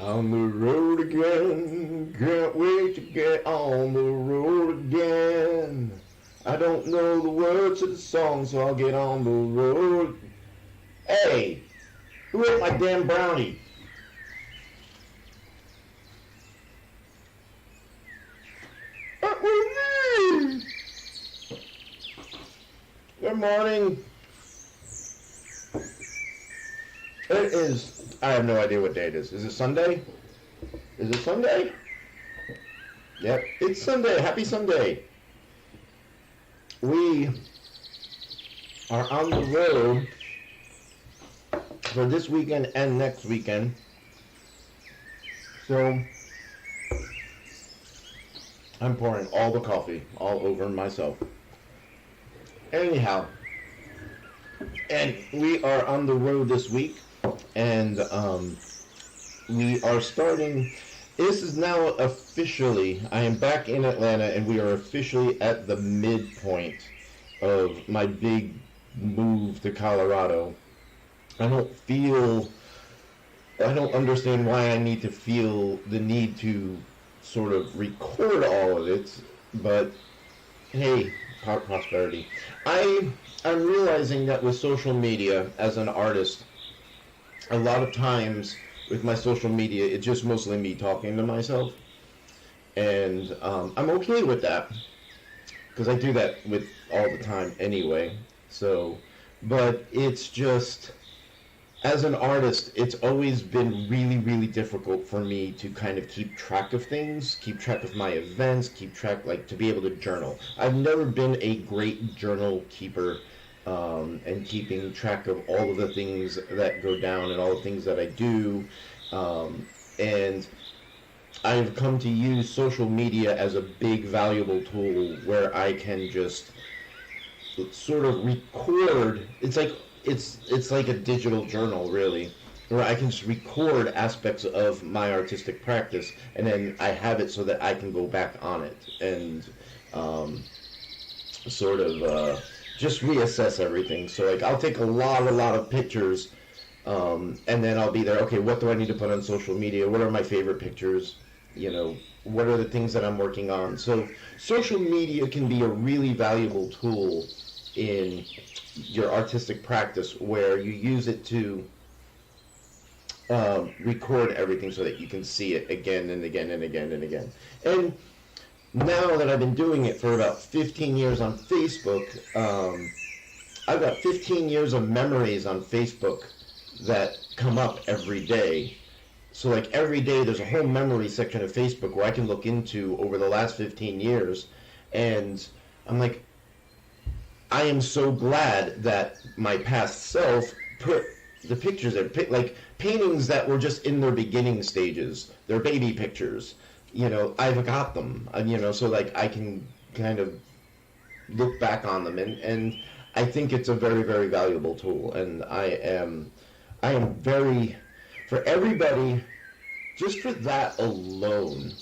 On the road again, can't wait to get on the road again. I don't know the words to the song, so I'll get on the road. Hey, who ate my damn brownie? That was me! Good morning. It is, I have no idea what day it is. Is it Sunday? Is it Sunday? Yep, it's Sunday. Happy Sunday. We are on the road for this weekend and next weekend. So I'm pouring all the coffee all over myself. Anyhow, and we are on the road this week, and we are starting. This is now officially, I am back in Atlanta, and we are officially at the midpoint of my big move to Colorado. I don't understand why I need to feel the need to sort of record all of it, but hey, prosperity. I'm realizing that with social media as an artist, a lot of times with my social media, it's just mostly me talking to myself. And I'm okay with that, because I do that with all the time anyway. So, but it's just, as an artist, it's always been really, really difficult for me to kind of keep track of things, keep track of my events, keep track, like, to be able to journal. I've never been a great journal keeper, and keeping track of all of the things that go down and all the things that I do. And I've come to use social media as a big, valuable tool where I can just sort of record. It's like a digital journal, really, where I can just record aspects of my artistic practice, and then I have it so that I can go back on it and sort of just reassess everything. So, like, I'll take a lot of pictures, and then I'll be there, okay, what do I need to put on social media? What are my favorite pictures? You know, what are the things that I'm working on? So social media can be a really valuable tool in your artistic practice, where you use it to record everything so that you can see it again and again and again and again. And now that I've been doing it for about 15 years on Facebook, I've got 15 years of memories on Facebook that come up every day. So, like, every day there's a whole memory section of Facebook where I can look into over the last 15 years, and I'm like, I am so glad that my past self put the pictures there, like paintings that were just in their beginning stages, their baby pictures. You know, I've got them, you know, so, like, I can kind of look back on them, and I think it's a very, very valuable tool, and I am very, for everybody, just for that alone,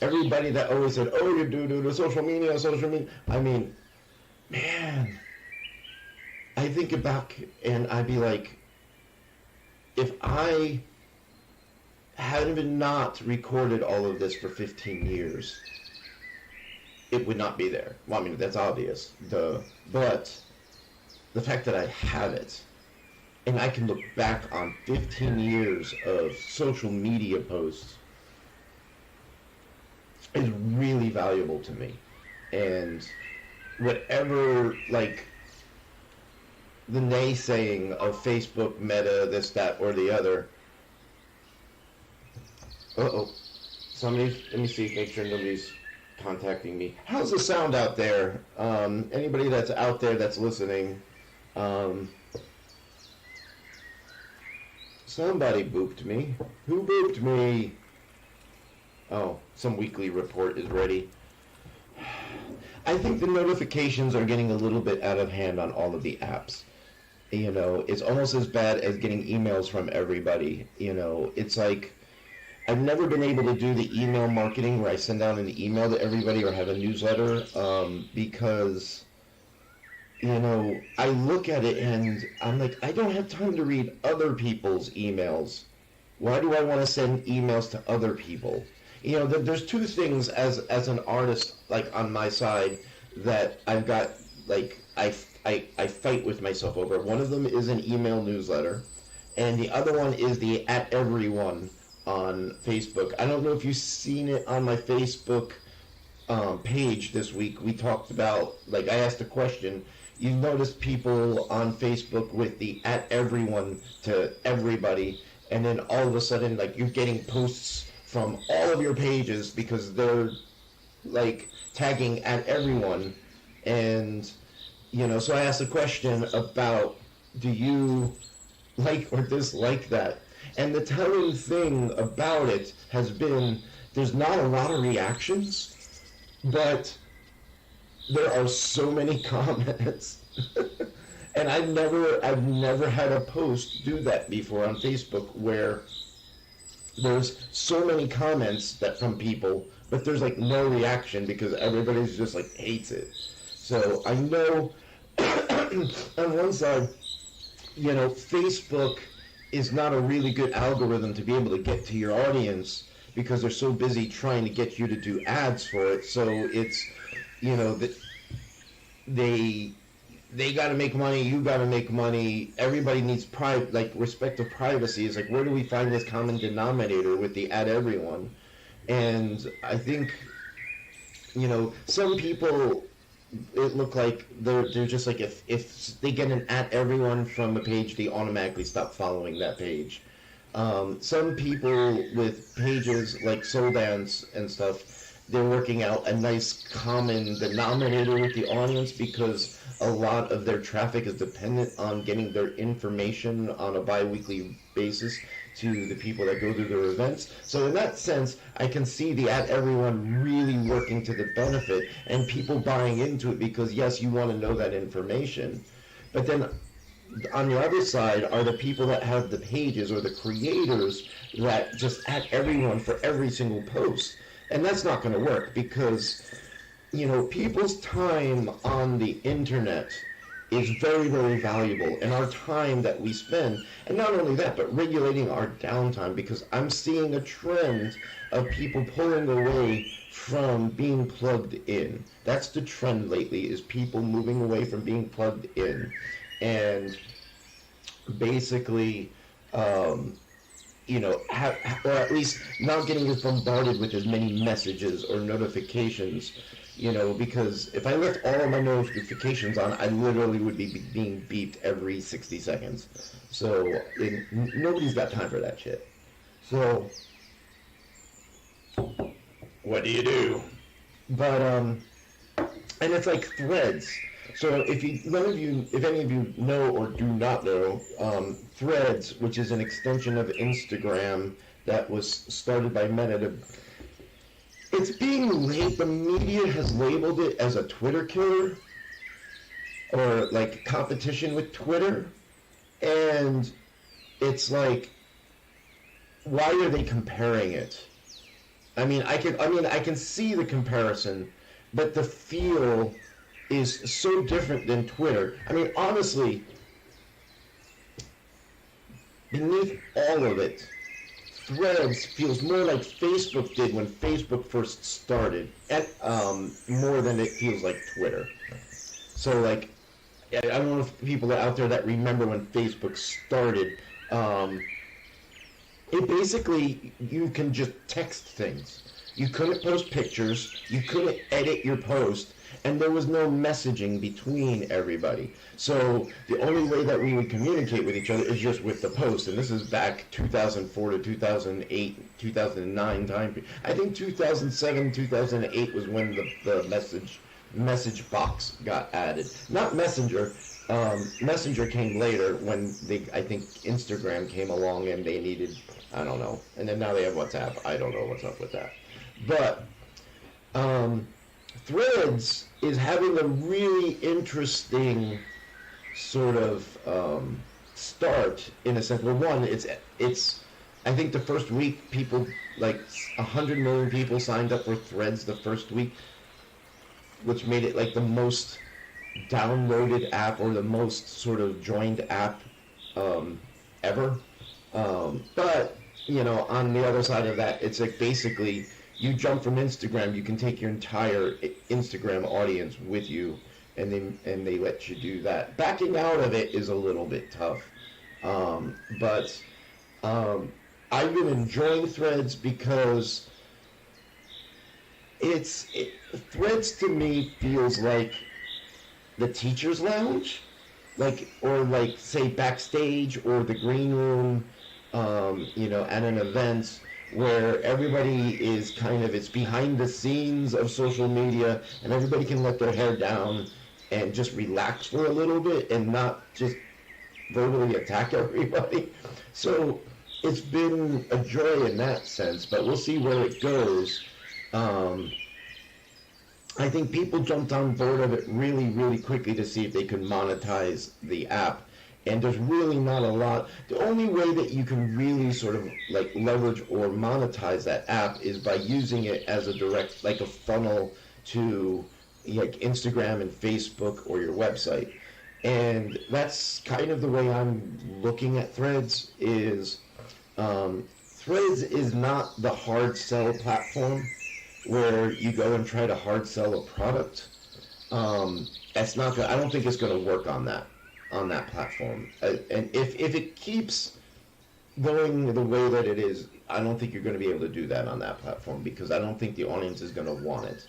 everybody that always said, oh, you do the social media, I mean, man, I think back and I'd be like, if I hadn't not recorded all of this for 15 years, it would not be there. Well, I mean, that's obvious, but the fact that I have it, and I can look back on 15 years of social media posts, is really valuable to me. And whatever, like, the naysaying of Facebook, Meta, this, that, or the other. Somebody, let me see, make sure nobody's contacting me. How's the sound out there? Anybody that's out there that's listening, somebody booped me. Who booped me? Oh, some weekly report is ready. I think the notifications are getting a little bit out of hand on all of the apps. You know, it's almost as bad as getting emails from everybody. You know, it's like, I've never been able to do the email marketing where I send out an email to everybody or have a newsletter, because, you know, I look at it and I'm like, I don't have time to read other people's emails. Why do I want to send emails to other people? You know, there's two things as an artist, like on my side, that I've got, like, I fight with myself over. One of them is an email newsletter, and the other one is the at everyone on Facebook. I don't know if you've seen it on my Facebook page this week. We talked about, like, I asked a question. You noticed people on Facebook with the at everyone to everybody, and then all of a sudden, like, you're getting posts from all of your pages because they're, like, tagging at everyone. And, you know, so I asked a question about, do you like or dislike that? And the telling thing about it has been, there's not a lot of reactions, but there are so many comments. And I've never had a post do that before on Facebook, where there's so many comments that from people, but there's like no reaction because everybody's just like hates it. So I know on one side, you know, Facebook is not a really good algorithm to be able to get to your audience because they're so busy trying to get you to do ads for it. So it's, you know, that they got to make money, you got to make money. Everybody needs like respect of privacy. Is like, where do we find this common denominator with the at everyone? And I think, you know, some people, it look like they're just like, if they get an at everyone from a page, they automatically stop following that page. Some people with pages like Soul Dance and stuff, they're working out a nice common denominator with the audience because a lot of their traffic is dependent on getting their information on a bi-weekly basis to the people that go through their events. So in that sense, I can see the at everyone really working to the benefit and people buying into it because, yes, you want to know that information. But then on the other side are the people that have the pages or the creators that just at everyone for every single post. And that's not going to work because, you know, people's time on the internet is very, very valuable, and our time that we spend, and not only that, but regulating our downtime, because I'm seeing a trend of people pulling away from being plugged in. That's the trend lately, is people moving away from being plugged in, and basically, you know, or at least not getting bombarded with as many messages or notifications. You know, because if I left all of my notifications on, I literally would be being beeped every 60 seconds. So nobody's got time for that shit. So what do you do? But and it's like Threads. So if any of you know or do not know, Threads, which is an extension of Instagram that was started by Meta, it's being the media has labeled it as a Twitter killer, or like competition with Twitter, and it's like, why are they comparing it? I mean, I can see the comparison, but the feel is so different than Twitter. I mean, honestly, beneath all of it, Threads feels more like Facebook did when Facebook first started, and more than it feels like Twitter. So, like, I don't know if people out there that remember when Facebook started, it basically, you can just text things. You couldn't post pictures, you couldn't edit your post, and there was no messaging between everybody. So the only way that we would communicate with each other is just with the post. And this is back 2004 to 2008, 2009 time period. I think 2007, 2008 was when the message box got added. Not Messenger. Messenger came later when I think Instagram came along and they needed, I don't know. And then now they have WhatsApp. I don't know what's up with that. But Threads is having a really interesting sort of start, in a sense. Well, one, it's I think the first week people, like 100 million people signed up for Threads the first week, which made it like the most downloaded app or the most sort of joined app ever. But on the other side of that, it's like basically you jump from Instagram, you can take your entire Instagram audience with you, and they let you do that. Backing out of it is a little bit tough, but I've been enjoying Threads because Threads to me feels like the teacher's lounge, or say backstage or the green room, at an event where everybody is it's behind the scenes of social media, and everybody can let their hair down and just relax for a little bit and not just verbally attack everybody. So it's been a joy in that sense, but we'll see where it goes. I think people jumped on board of it really, really quickly to see if they could monetize the app. And there's really not a lot. The only way that you can really sort of leverage or monetize that app is by using it as a direct, like a funnel to Instagram and Facebook or your website. And that's kind of the way I'm looking at Threads is Threads is not the hard sell platform where you go and try to hard sell a product. That's not gonna, I don't think it's going to work on that platform. And if it keeps going the way that it is, I don't think you're going to be able to do that on that platform, because I don't think the audience is going to want it.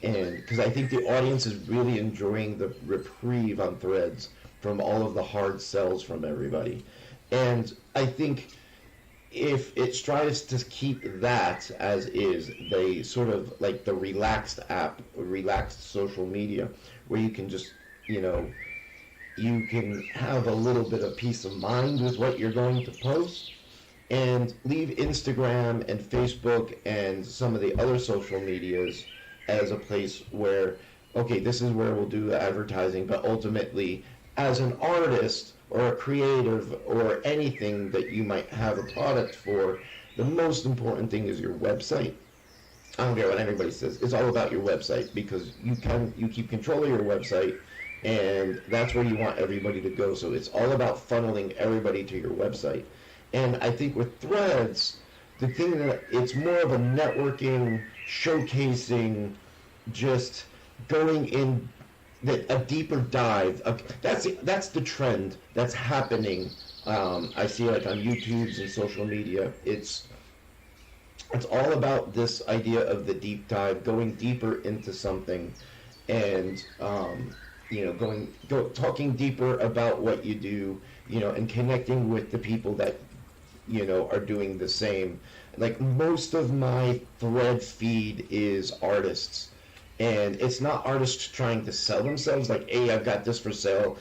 And because I think the audience is really enjoying the reprieve on Threads from all of the hard sells from everybody. And I think if it tries to keep that as is, they sort of like the relaxed app, relaxed social media, where you can just, you can have a little bit of peace of mind with what you're going to post, and leave Instagram and Facebook and some of the other social medias as a place where, okay, this is where we'll do advertising, but ultimately, as an artist or a creative or anything that you might have a product for, the most important thing is your website. I don't care what anybody says. It's all about your website, because you keep control of your website, and that's where you want everybody to go. So it's all about funneling everybody to your website. And I think with Threads, the thing that it's more of a networking, showcasing, just going in a deeper dive. That's the trend that's happening. I see on YouTube's and social media. It's all about this idea of the deep dive, going deeper into something, and talking deeper about what you do, and connecting with the people that are doing the same. Like, most of my Thread feed is artists. And it's not artists trying to sell themselves, like, hey, I've got this for sale.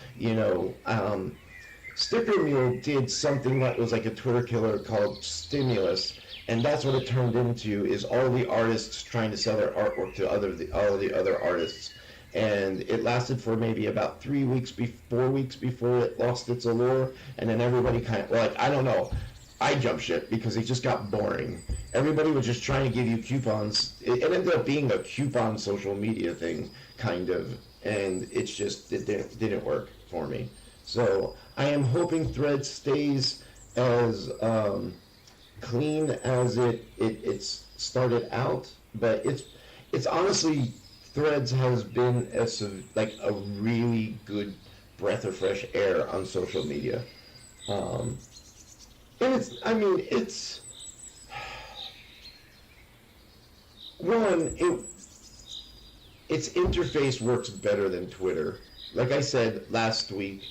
Sticker Mule did something that was like a Twitter killer called Stimulus, and that's what it turned into, is all the artists trying to sell their artwork to all the other artists. And it lasted for maybe about 4 weeks before it lost its allure, and then everybody I don't know. I jumped ship because it just got boring. Everybody was just trying to give you coupons. It ended up being a coupon social media thing, kind of, and it didn't work for me. So I am hoping Threads stays as clean as it's started out, but it's honestly, Threads has been a really good breath of fresh air on social media. And its interface works better than Twitter. Like I said last week,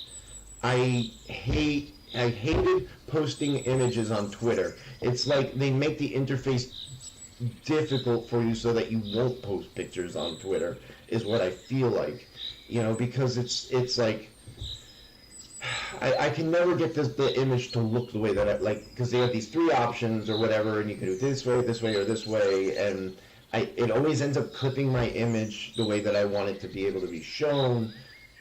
I hated posting images on Twitter. It's like they make the interface difficult for you so that you won't post pictures on Twitter, is what I feel like. Because it's like, I can never get the image to look the way that I like, because they have these 3 options or whatever, and you can do it this way, or this way, and it always ends up clipping my image the way that I want it to be able to be shown,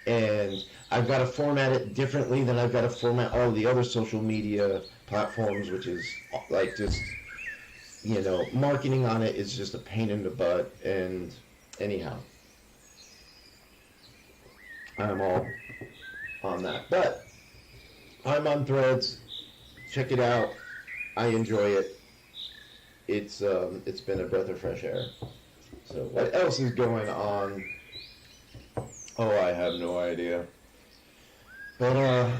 and I've got to format it differently than I've got to format all the other social media platforms, which is like just, marketing on it is just a pain in the butt. And anyhow, I'm all on that. But I'm on Threads. Check it out. I enjoy it. It's been a breath of fresh air. So what else is going on? Oh, I have no idea. But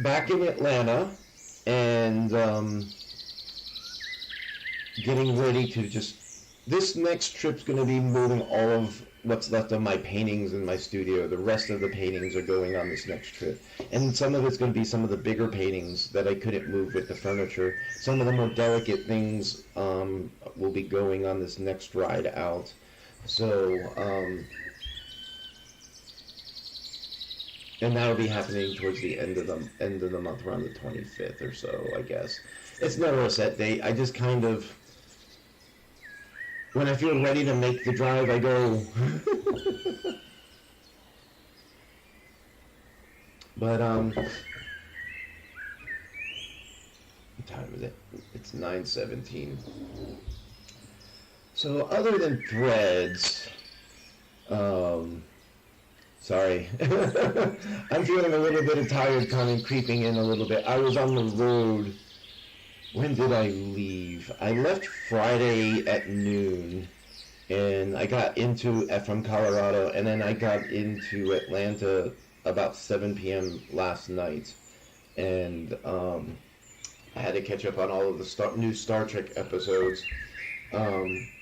back in Atlanta, and getting ready to just. This next trip's going to be moving all of what's left of my paintings in my studio. The rest of the paintings are going on this next trip. And some of it's going to be some of the bigger paintings that I couldn't move with the furniture. Some of the more delicate things will be going on this next ride out. So, and that'll be happening towards the end of the month, around the 25th or so, I guess. It's never a set date. I just kind of, when I feel ready to make the drive, I go. But what time is it? It's 9:17. So other than threads, sorry, I'm feeling a little bit of tired, kind of creeping in a little bit. I was on the road. When did I leave? I left Friday at noon, and I got from Colorado, and then I got into Atlanta about 7 p.m. last night, and I had to catch up on all of the new Star Trek episodes. But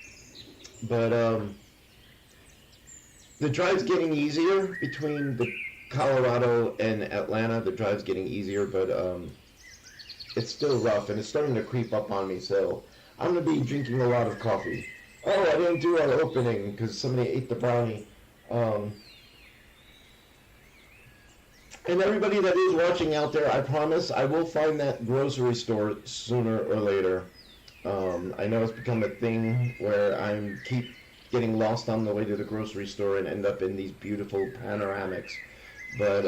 the drive's getting easier between the Colorado and Atlanta. The drive's getting easier, but it's still rough, and it's starting to creep up on me, so I'm going to be drinking a lot of coffee. Oh, I didn't do our opening because somebody ate the brownie. And everybody that is watching out there, I promise I will find that grocery store sooner or later. I know it's become a thing where I keep getting lost on the way to the grocery store and end up in these beautiful panoramics. But,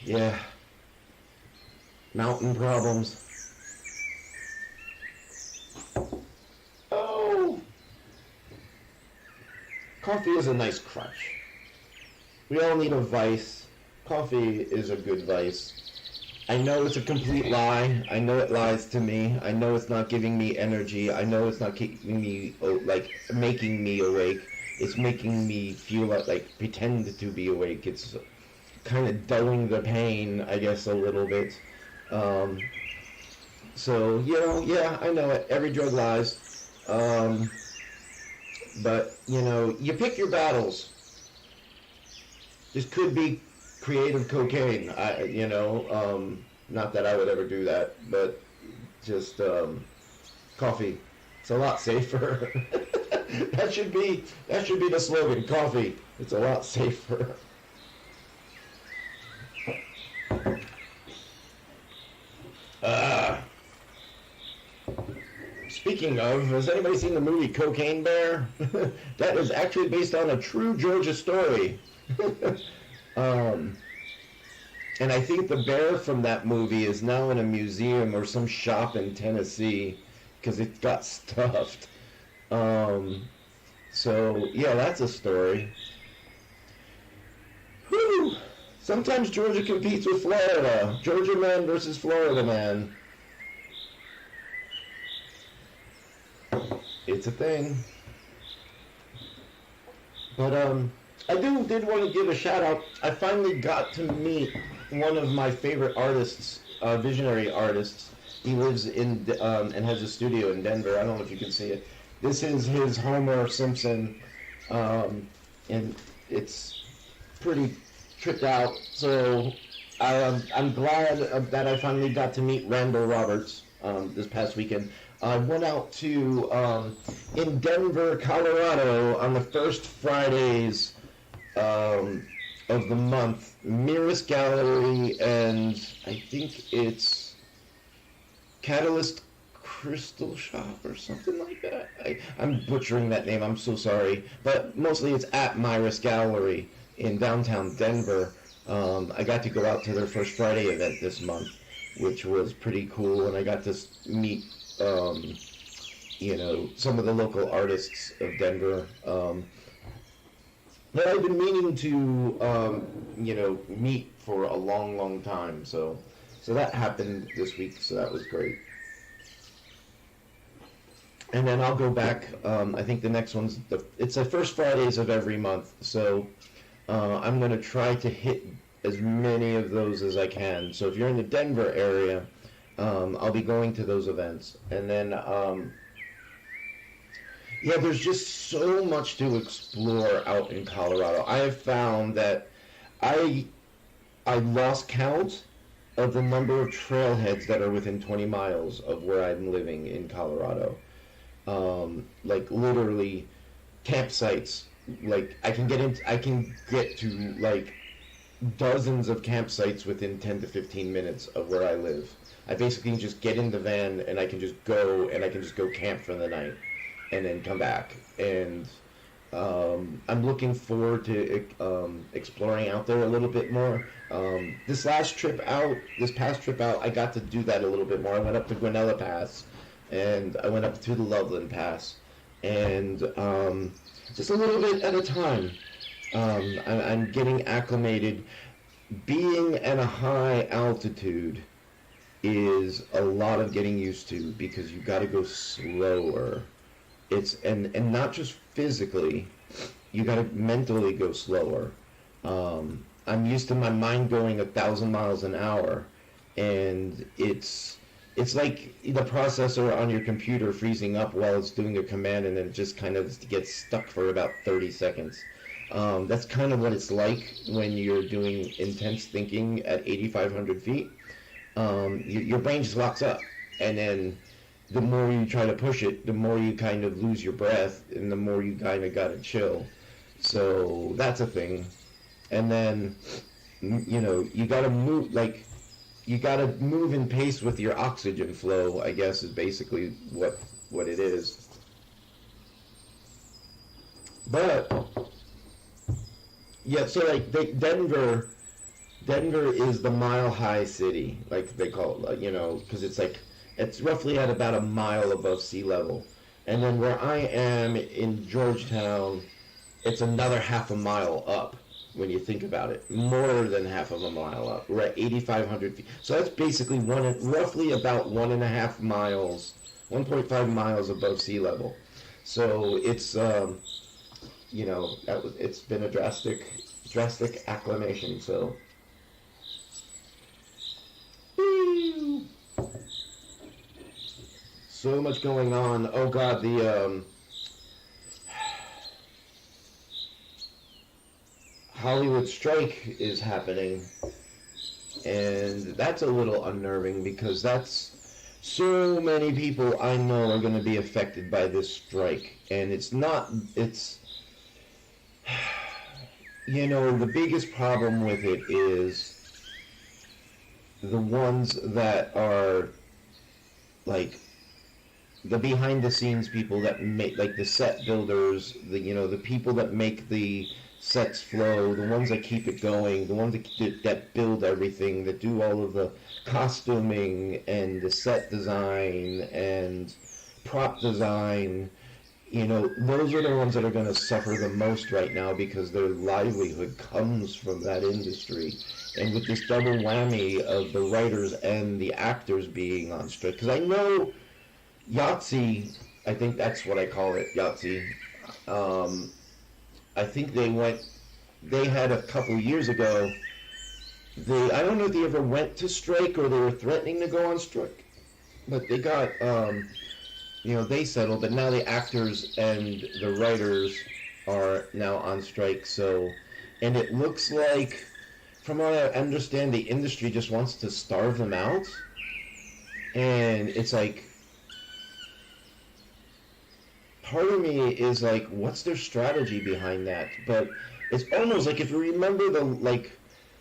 yeah. Mountain problems. Oh! Coffee is a nice crutch. We all need a vice. Coffee is a good vice. I know it's a complete lie. I know it lies to me. I know it's not giving me energy. I know it's not keeping me, making me awake. It's making me feel pretend to be awake. It's kind of dulling the pain, I guess, a little bit. So, yeah, I know it. Every drug lies. But, you pick your battles. This could be creative cocaine. Not that I would ever do that, but just coffee. It's a lot safer. That should be the slogan. Coffee. It's a lot safer. Speaking of, has anybody seen the movie Cocaine Bear? That is actually based on a true Georgia story. And I think the bear from that movie is now in a museum or some shop in Tennessee because it got stuffed. So, yeah, that's a story. Whew! Sometimes Georgia competes with Florida. Georgia man versus Florida man. It's a thing. But, I did want to give a shout out. I finally got to meet one of my favorite artists, visionary artists. He lives in and has a studio in Denver. I don't know if you can see it. This is his Homer Simpson, and it's pretty tricked out. So I'm glad that I finally got to meet Randall Roberts this past weekend. I went out to in Denver, Colorado, on the first Fridays of the month, Mirror's Gallery, and I think it's Catalyst Crystal Shop or something like that. I'm butchering that name, I'm so sorry. But mostly it's at Mirror's Gallery in downtown Denver. I got to go out to their first Friday event this month, which was pretty cool, and I got to meet, some of the local artists of Denver. That I've been meaning to, meet for a long, long time. So So that happened this week, so that was great. And then I'll go back. I think the next one's it's the first Fridays of every month. So I'm going to try to hit as many of those as I can. So if you're in the Denver area, I'll be going to those events. And then, yeah, there's just so much to explore out in Colorado. I have found that I lost count of the number of trailheads that are within 20 miles of where I'm living in Colorado. Like literally campsites. Like I can get to like dozens of campsites within 10 to 15 minutes of where I live. I basically just get in the van and I can just go camp for the night and then come back. And I'm looking forward to exploring out there a little bit more. This past trip out, I got to do that a little bit more. I went up to Guanella Pass and I went up to the Loveland Pass, and just a little bit at a time. I'm getting acclimated. Being at a high altitude is a lot of getting used to because you got to go slower. And not just physically, you got to mentally go slower. I'm used to my mind going 1,000 miles an hour, and it's like the processor on your computer freezing up while it's doing a command, and then it just kind of gets stuck for about 30 seconds. That's kind of what it's like when you're doing intense thinking at 8,500 feet. Your brain just locks up, and then the more you try to push it, the more you kind of lose your breath, and the more you kind of gotta chill. So that's a thing. And then, you gotta move, like, you gotta move in pace with your oxygen flow, I guess, is basically what it is. But yeah, so like Denver is the mile high city, like they call it, because it's roughly at about a mile above sea level. And then where I am in Georgetown, it's another half a mile up. When you think about it, more than half of a mile up. We're at 8,500 feet. So that's basically roughly about 1.5 miles, 1.5 miles above sea level. So it's, it's been a drastic acclimation. So, so much going on. Oh God, the Hollywood strike is happening, and that's a little unnerving because that's so many people I know are going to be affected by this strike. And it's the biggest problem with it is the ones that are like the behind the scenes people that make, like the set builders, the people that make the sets flow, the ones that keep it going, the ones that build everything, that do all of the costuming and the set design and prop design. Those are the ones that are going to suffer the most right now because their livelihood comes from that industry. And with this double whammy of the writers and the actors being on strike, because I know Yahtzee, I think that's what I call it, Yahtzee. I think they had a couple years ago, I don't know if they ever went to strike or they were threatening to go on strike, but they got, they settled, but now the actors and the writers are now on strike, and it looks like, from what I understand, the industry just wants to starve them out, and it's like, part of me is like, what's their strategy behind that? But it's almost like, if you remember when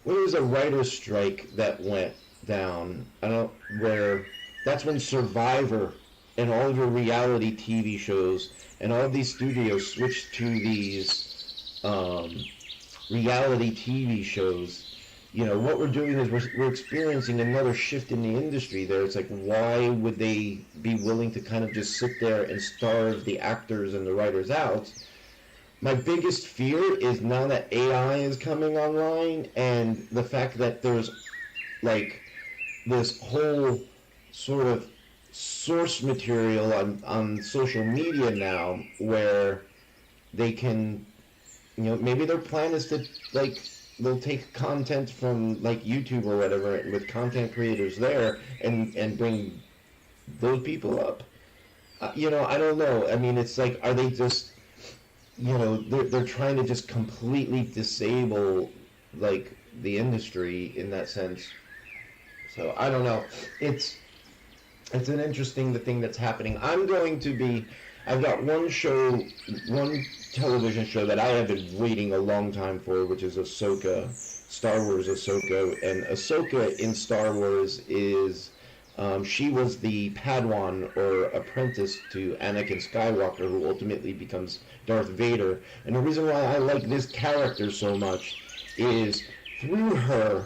there was a writer's strike that went down, where that's when Survivor and all of your reality TV shows and all of these studios switched to these reality TV shows. What we're doing is we're experiencing another shift in the industry there. It's like, why would they be willing to kind of just sit there and starve the actors and the writers out? My biggest fear is now that AI is coming online and the fact that there's, like, this whole sort of source material on social media now where they can, maybe their plan is to, like, they'll take content from, like, YouTube or whatever with content creators there and bring those people up. I don't know. I mean, it's like, are they just, they're trying to just completely disable, like, the industry in that sense. So I don't know. It's an interesting thing that's happening. I've got one television show that I have been waiting a long time for, which is Ahsoka, Star Wars Ahsoka. And Ahsoka in Star Wars is, she was the Padawan or apprentice to Anakin Skywalker, who ultimately becomes Darth Vader. And the reason why I like this character so much is through her,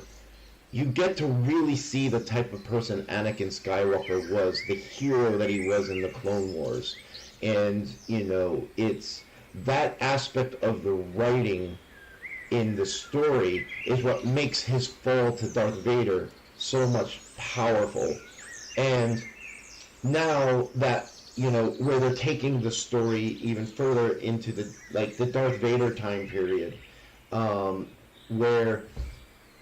you get to really see the type of person Anakin Skywalker was, the hero that he was in the Clone Wars. And, it's that aspect of the writing in the story is what makes his fall to Darth Vader so much powerful. And now that, where they're taking the story even further into the Darth Vader time period, where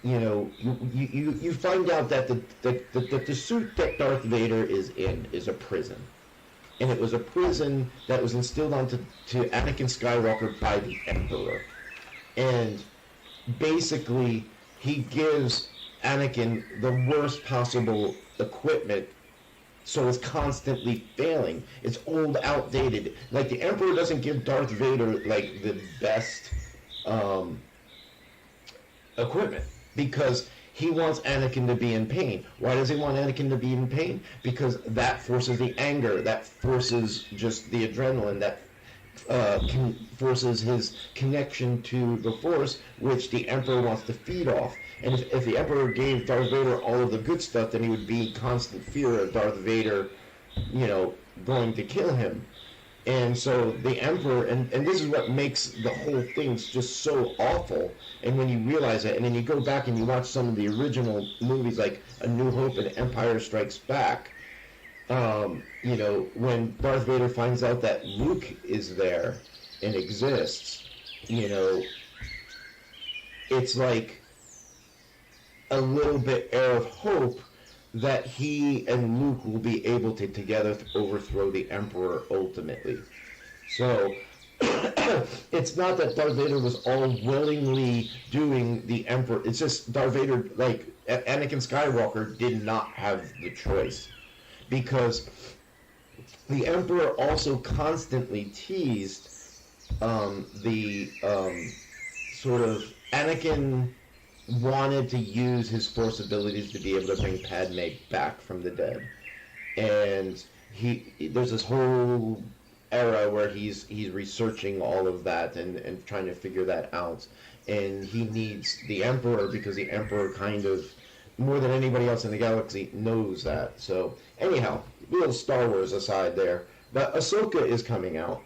you find out that the suit that Darth Vader is in is a prison. And it was a prison that was instilled onto Anakin Skywalker by the Emperor. And basically, he gives Anakin the worst possible equipment, so it's constantly failing. It's old, outdated. Like, the Emperor doesn't give Darth Vader, like, the best equipment, because he wants Anakin to be in pain. Why does he want Anakin to be in pain? Because that forces the anger, that forces just the adrenaline, that forces his connection to the Force, which the Emperor wants to feed off. And if the Emperor gave Darth Vader all of the good stuff, then he would be in constant fear of Darth Vader, going to kill him. And so the Emperor, and this is what makes the whole thing just so awful. And when you realize it, and then you go back and you watch some of the original movies like A New Hope and Empire Strikes Back, when Darth Vader finds out that Luke is there and exists, it's like a little bit air of hope that he and Luke will be able to together overthrow the Emperor ultimately. So it's not that Darth Vader was all willingly doing the Emperor. It's just Darth Vader, like Anakin Skywalker, did not have the choice, because the Emperor also constantly teased the sort of Anakin wanted to use his Force abilities to be able to bring Padme back from the dead, and there's this whole era where he's researching all of that and trying to figure that out, and he needs the Emperor because the Emperor kind of, more than anybody else in the galaxy, knows that. So anyhow, a little Star Wars aside there, but Ahsoka is coming out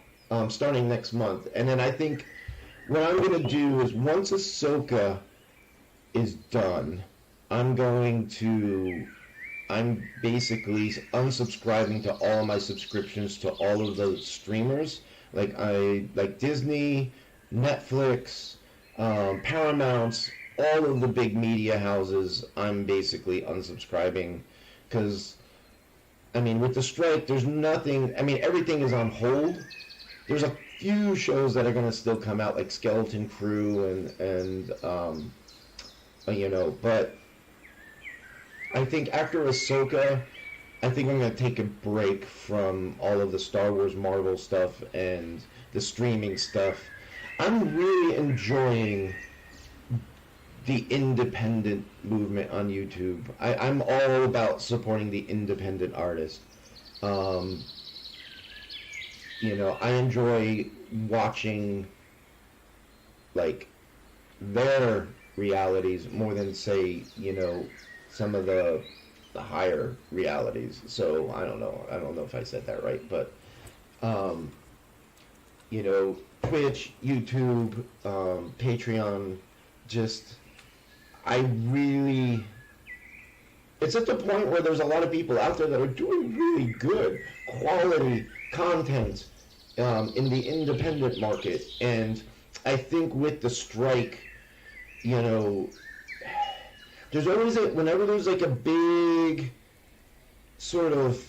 starting next month, and then I think what I'm going to do is, once Ahsoka is done, I'm basically unsubscribing to all my subscriptions to all of those streamers, like Disney, Netflix, Paramount, all of the big media houses. I'm basically unsubscribing, because with the strike, there's nothing. Everything is on hold. There's a few shows that are going to still come out, like Skeleton Crew and but I think after Ahsoka, I think I'm going to take a break from all of the Star Wars Marvel stuff and the streaming stuff. I'm really enjoying the independent movement on YouTube. I'm all about supporting the independent artist. I enjoy watching, like, their realities more than, say, some of the higher realities. So I don't know if I said that right, but Twitch, YouTube, Patreon, just I really It's at the point where there's a lot of people out there that are doing really good quality content in the independent market. And I think with the strike, you know, there's always whenever there's like a big sort of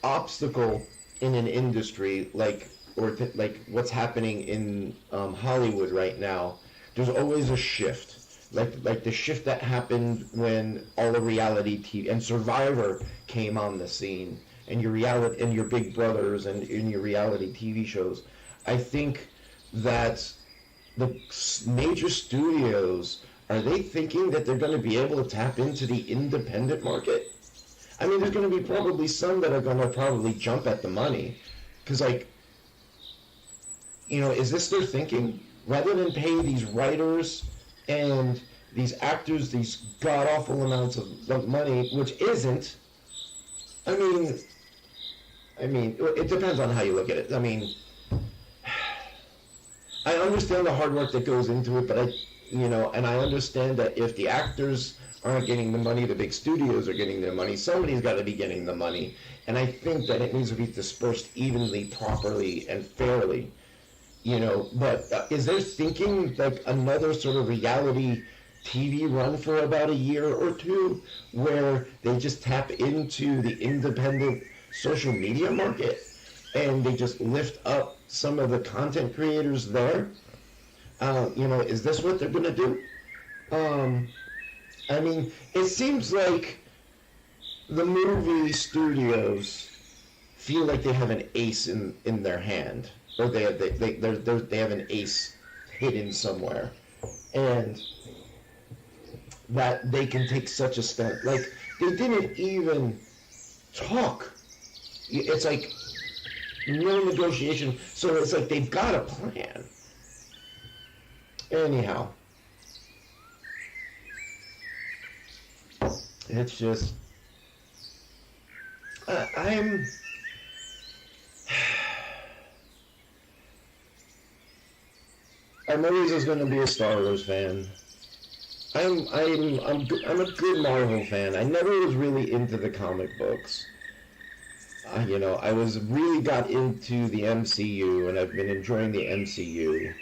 obstacle in an industry, like like what's happening in Hollywood right now, there's always a shift. Like the shift that happened when all the reality TV and Survivor came on the scene, and your reality and your Big Brothers and in your reality TV shows. I think that the major studios, are they thinking that they're going to be able to tap into the independent market? I mean, there's going to be probably some that are going to probably jump at the money, because like, you know, is this their thinking? Rather than pay these writers and these actors these god awful amounts of money, which isn't. I mean, it depends on how you look at it. I mean, I understand the hard work that goes into it, but and I understand that if the actors aren't getting the money, the big studios are getting their money. Somebody's got to be getting the money, and I think that it needs to be dispersed evenly, properly, and fairly. But is there thinking like another sort of reality TV run for about a year or two where they just tap into the independent social media market and they just lift up some of the content creators there? Is this what they're going to do? I mean, it seems like the movie studios feel like they have an ace in their hand, or they have an ace hidden somewhere, and that they can take such a step. Like, they didn't even talk. It's like no negotiation. So it's like they've got a plan. Anyhow, it's just I'm always was going to be a Star Wars fan. I'm a good Marvel fan. I never was really into the comic books. I was really got into the MCU, and I've been enjoying the MCU.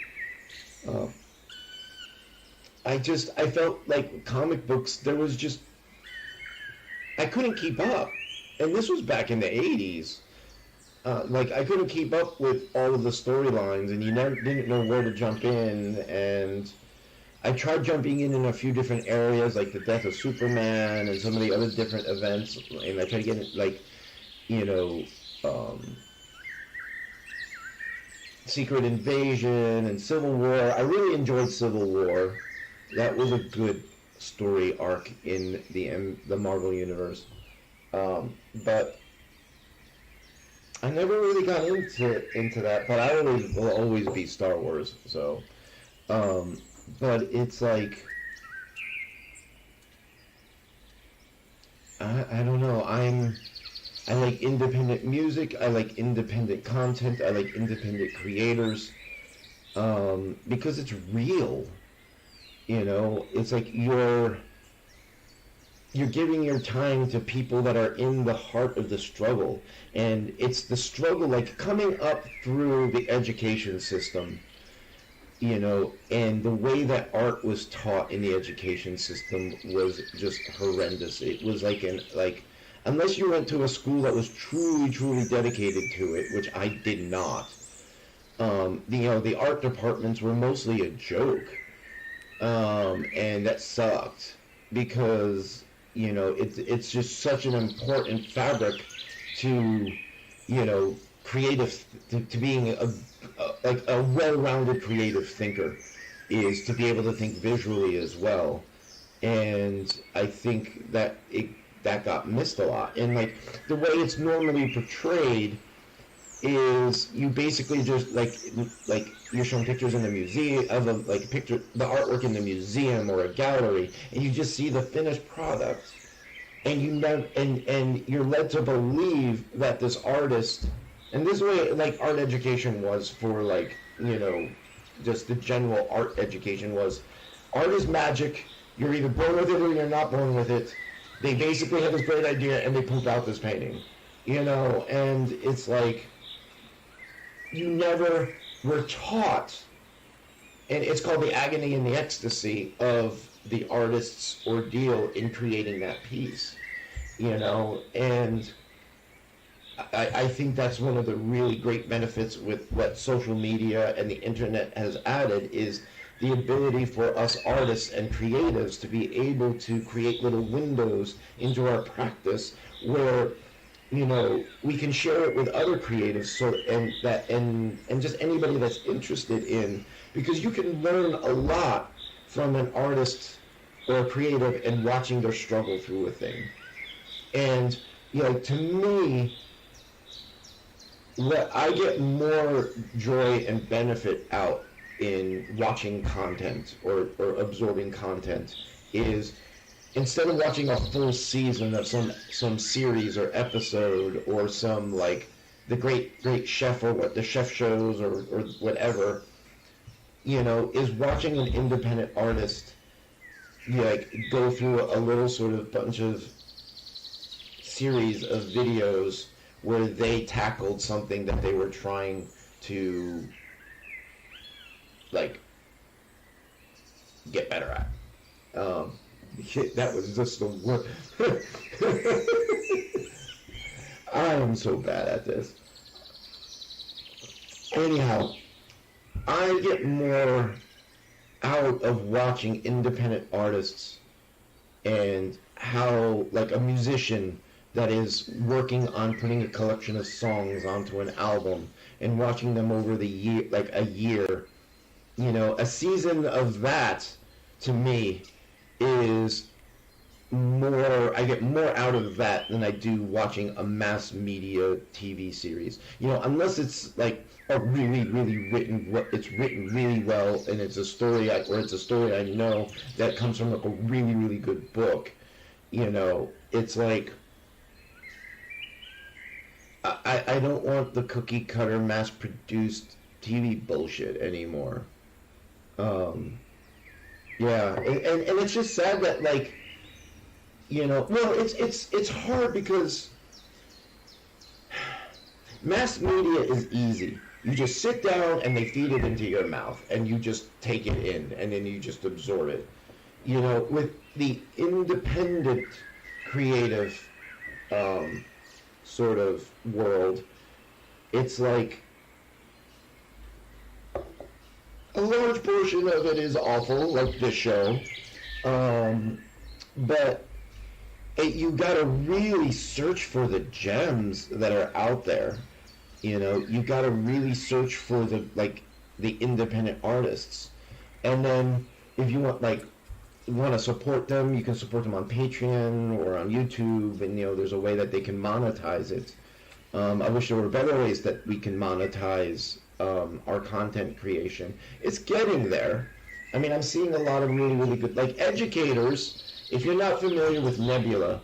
I felt like comic books, I couldn't keep up. And this was back in the 80s. I couldn't keep up with all of the storylines, and you didn't know where to jump in. And I tried jumping in a few different areas, like the death of Superman and some of the other different events. And I tried to get Secret Invasion and Civil War. I really enjoyed Civil War. That was a good story arc in the Marvel Universe. But I never really got into that. But I will always be Star Wars. So, but it's like, I don't know. I like independent music. I like independent content. I like independent creators, because it's real. It's like you're giving your time to people that are in the heart of the struggle, and it's the struggle, like coming up through the education system, and the way that art was taught in the education system was just horrendous. It was unless you went to a school that was truly, truly dedicated to it, which I did not. The art departments were mostly a joke. And that sucked, because it's just such an important fabric to creative, to being a well-rounded creative thinker, is to be able to think visually as well. And I think that that got missed a lot. And the way it's normally portrayed is you basically just like you're showing pictures in the museum of the artwork in the museum or a gallery, and you just see the finished product, and you're led to believe that this artist, and this way art education was for just the general art education was, art is magic, You're either born with it or you're not born with it. They basically have this great idea and they pump out this painting, you know, and it's like you never were taught, and it's called the agony and the ecstasy of the artist's ordeal in creating that piece, you know, and I think that's one of the really great benefits with what social media and the internet has added is the ability for us artists and creatives to be able to create little windows into our practice where, you know, we can share it with other creatives, so and just anybody that's interested in, because you can learn a lot from an artist or a creative and watching their struggle through a thing. And you know, to me, what I get more joy and benefit out in watching content or absorbing content is, instead of watching a full season of some series or episode or some like the great chef or what the chef shows or whatever, you know, is watching an independent artist like go through a little sort of bunch of series of videos where they tackled something that they were trying to like get better at. That was just the word. I am so bad at this. Anyhow, I get more out of watching independent artists and how, like, a musician that is working on putting a collection of songs onto an album and watching them over the year, like a year, you know, a season of that to me is more, I get more out of that than I do watching a mass media TV series. You know, unless it's like a really written, it's written really well and it's a story, or it's a story I know that comes from like a really good book. You know, it's like, I don't want the cookie cutter mass produced TV bullshit anymore. Yeah, and it's just sad that, like, you know, well, it's hard because mass media is easy. You just sit down and they feed it into your mouth and you just take it in and then you just absorb it. You know, with the independent creative sort of world, it's like a large portion of it is awful, like this show, but you gotta really search for the gems that are out there. You know, you gotta really search for the independent artists, and then if you want to support them, you can support them on Patreon or on YouTube, and you know there's a way that they can monetize it. I wish there were better ways that we can monetize our content creation. It's getting there. I mean, I'm seeing a lot of really good, like, educators. If you're not familiar with Nebula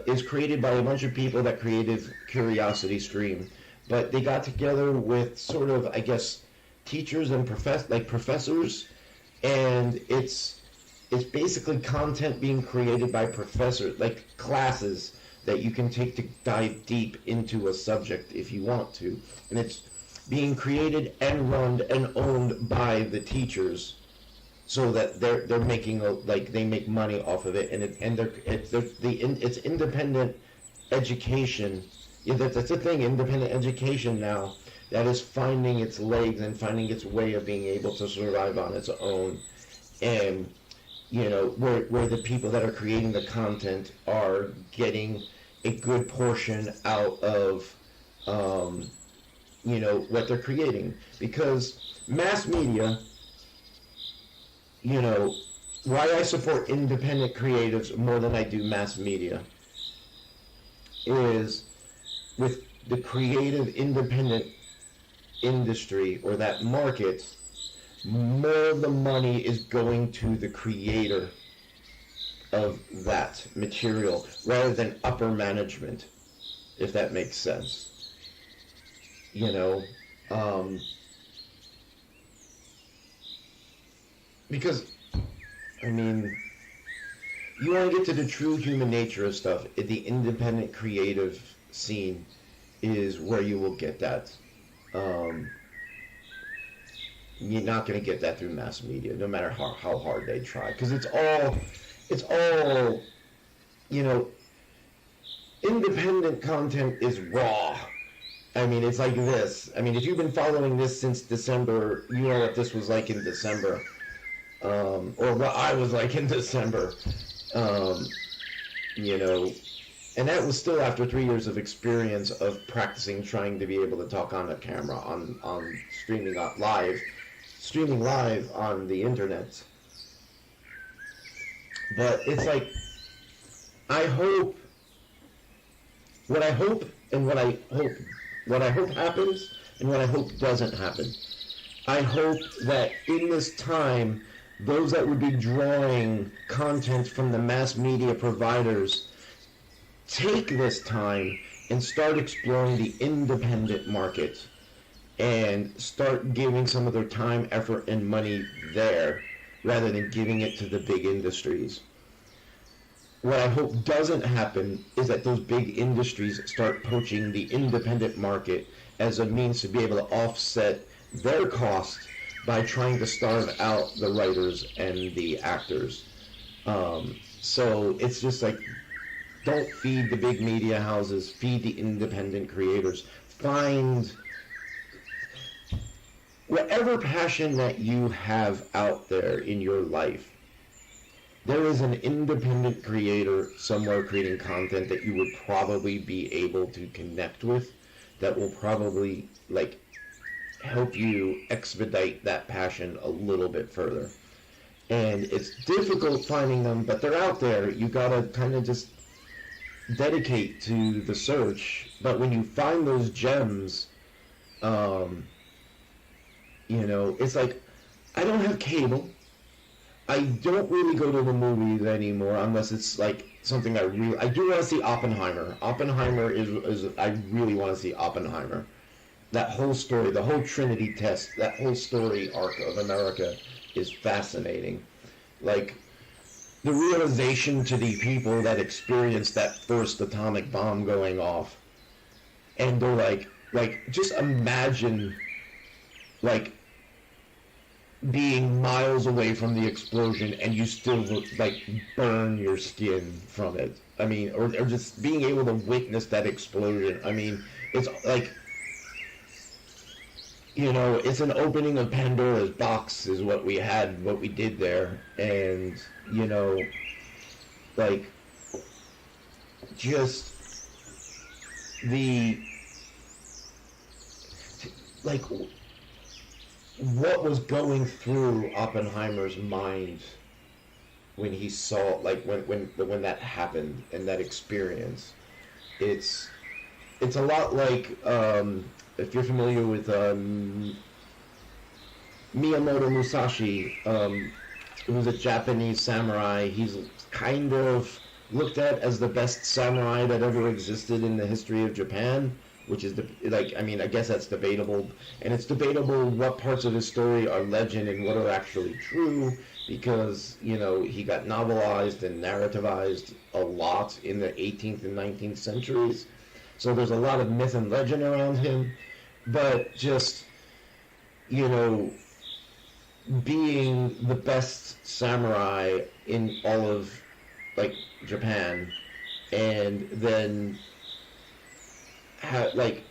is created by a bunch of people that created Curiosity Stream, but they got together with sort of, I guess, teachers and professors, and it's basically content being created by professors, like classes that you can take to dive deep into a subject if you want to, and it's being created and run and owned by the teachers, so that they're making they make money off of it, and it's independent education. Yeah, that's the thing, independent education now that is finding its legs and finding its way of being able to survive on its own, and you know where the people that are creating the content are getting a good portion out of you know what they're creating, because mass media, you know, why I support independent creatives more than I do mass media is with the creative independent industry or that market, more of the money is going to the creator of that material rather than upper management, if that makes sense. You know, because I mean, you want to get to the true human nature of stuff. The independent creative scene is where you will get that. Um, you're not going to get that through mass media, no matter how hard they try, because it's all, you know, independent content is raw. I mean, it's like this. I mean, if you've been following this since December, you know what this was like in December, or what I was like in December. Um, you know, and that was still after 3 years of experience of practicing trying to be able to talk on a camera, on streaming live on the internet. But it's like, I hope, what I hope and what I hope happens and what I hope doesn't happen. I hope that in this time, those that would be drawing content from the mass media providers take this time and start exploring the independent market and start giving some of their time, effort, and money there rather than giving it to the big industries. What I hope doesn't happen is that those big industries start poaching the independent market as a means to be able to offset their costs by trying to starve out the writers and the actors. So it's just like, don't feed the big media houses, feed the independent creators. Find whatever passion that you have out there in your life. There is an independent creator somewhere creating content that you would probably be able to connect with, that will probably like help you expedite that passion a little bit further. And it's difficult finding them, but they're out there. You gotta kind of just dedicate to the search. But when you find those gems, you know, it's like, I don't have cable. I don't really go to the movies anymore unless it's like something I do want to see Oppenheimer. Oppenheimer is I really want to see Oppenheimer. That whole story, the whole Trinity test, that whole story arc of America is fascinating. Like, the realization to the people that experienced that first atomic bomb going off, and they're like just imagine like being miles away from the explosion and you still like burn your skin from it. I mean, or just being able to witness that explosion. I mean, it's like, you know, it's an opening of Pandora's box is what we did there. And, you know, like, just like, what was going through Oppenheimer's mind when he saw, like, when that happened and that experience. It's a lot like, if you're familiar with Miyamoto Musashi, who was a Japanese samurai. He's kind of looked at as the best samurai that ever existed in the history of Japan, which is, I mean, I guess that's debatable, and it's debatable what parts of his story are legend and what are actually true, because, you know, he got novelized and narrativized a lot in the 18th and 19th centuries, so there's a lot of myth and legend around him, but just, you know, being the best samurai in all of, like, Japan, and then like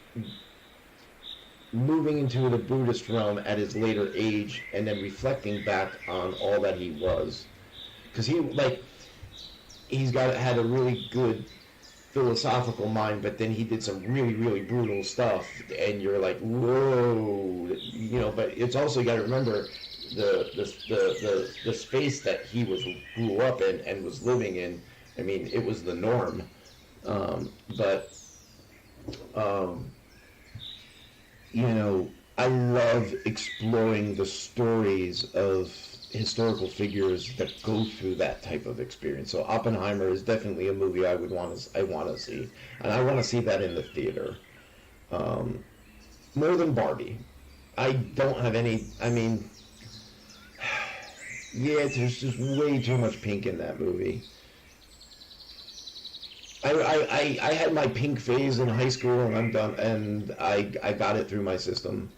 moving into the Buddhist realm at his later age, and then reflecting back on all that he was, because he's had a really good philosophical mind, but then he did some really, really brutal stuff, and you're like, whoa, you know. But it's also, you got to remember the space that he grew up in and was living in. I mean, it was the norm. You know, I love exploring the stories of historical figures that go through that type of experience. So Oppenheimer is definitely a movie I want to see, and I want to see that in the theater, more than Barbie. I don't have any. I mean, Yeah, there's just way too much pink in that movie. I had my pink phase in high school, and I'm done, and I got it through my system.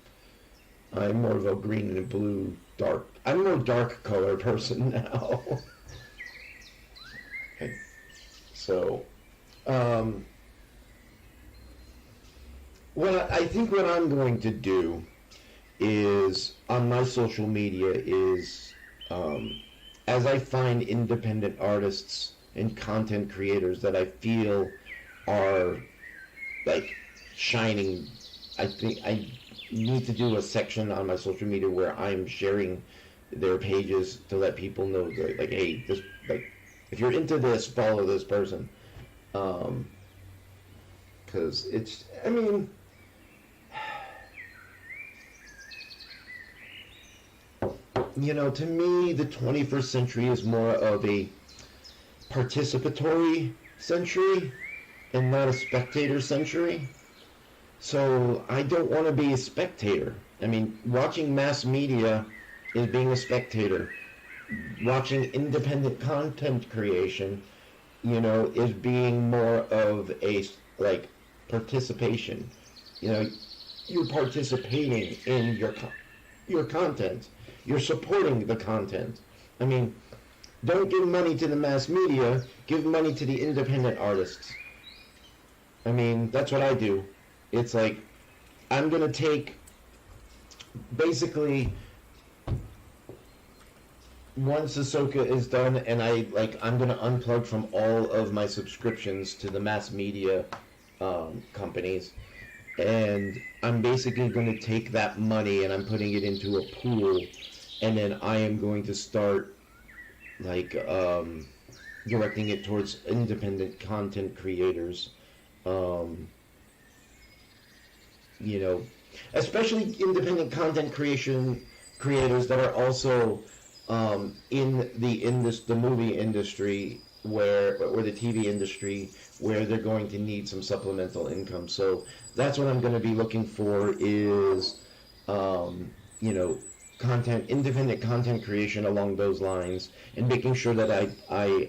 I'm more of a green and blue dark. I'm a more dark color person now. Okay. So, um, I think what I'm going to do is on my social media is as I find independent artists and content creators that I feel are like shining. I think I need to do a section on my social media where I'm sharing their pages to let people know that, like, hey, this, like, if you're into this, follow this person. Because it's, I mean, you know, to me, the 21st century is more of a participatory century and not a spectator century. So I don't want to be a spectator. I mean, watching mass media is being a spectator. Watching independent content creation, you know, is being more of a, like, participation. You know, you're participating in your content. You're supporting the content. I mean, don't give money to the mass media, give money to the independent artists. I mean, that's what I do. It's like, I'm going to take, basically, once Ahsoka is done, and I'm going to unplug from all of my subscriptions to the mass media companies, and I'm basically going to take that money and I'm putting it into a pool, and then I am going to start, like, directing it towards independent content creators. You know, especially independent content creators that are also in the movie industry or the TV industry, where they're going to need some supplemental income. So that's what I'm going to be looking for is, you know, independent content creation along those lines, and making sure that I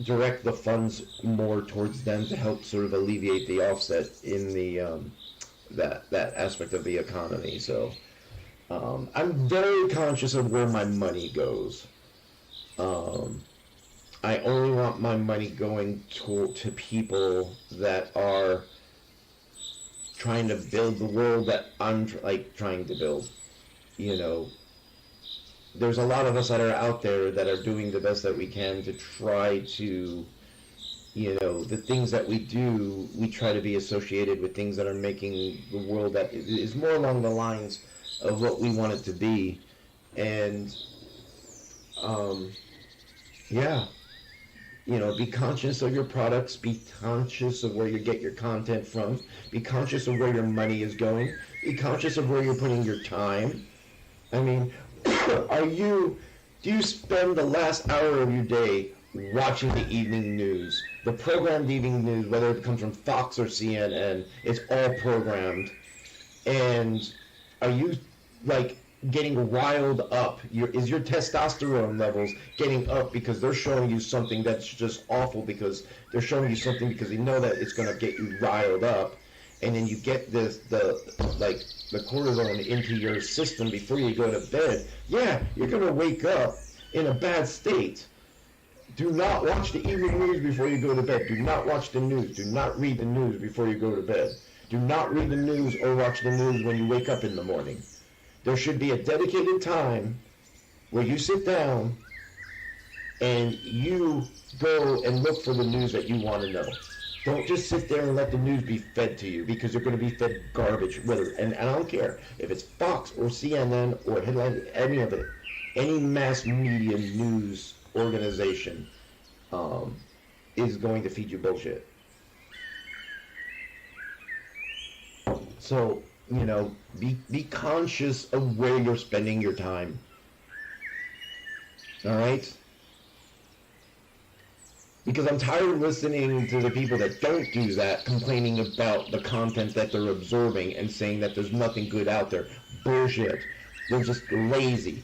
direct the funds more towards them to help sort of alleviate the offset in the that aspect of the economy. So I'm very conscious of where my money goes. I only want my money going to people that are trying to build the world that I'm trying to build. You know, there's a lot of us that are out there that are doing the best that we can to try to, you know, the things that we do, we try to be associated with things that are making the world that is more along the lines of what we want it to be. And yeah, you know, be conscious of your products, be conscious of where you get your content from, be conscious of where your money is going, be conscious of where you're putting your time. I mean, do you spend the last hour of your day watching the evening news, the programmed evening news, whether it comes from Fox or CNN? It's all programmed. And are you, like, getting riled up? Is your testosterone levels getting up because they're showing you something that's just awful, because they're showing you something because they know that it's going to get you riled up, and then you get the cortisone into your system before you go to bed? Yeah, you're going to wake up in a bad state. Do not watch the evening news before you go to bed. Do not watch the news. Do not read the news before you go to bed. Do not read the news or watch the news when you wake up in the morning. There should be a dedicated time where you sit down and you go and look for the news that you want to know. Don't just sit there and let the news be fed to you, because you're going to be fed garbage. And I don't care if it's Fox or CNN or Headline, any of it. Any mass media news organization is going to feed you bullshit. So, you know, be conscious of where you're spending your time. All right? Because I'm tired of listening to the people that don't do that, complaining about the content that they're absorbing and saying that there's nothing good out there. Bullshit. They're just lazy.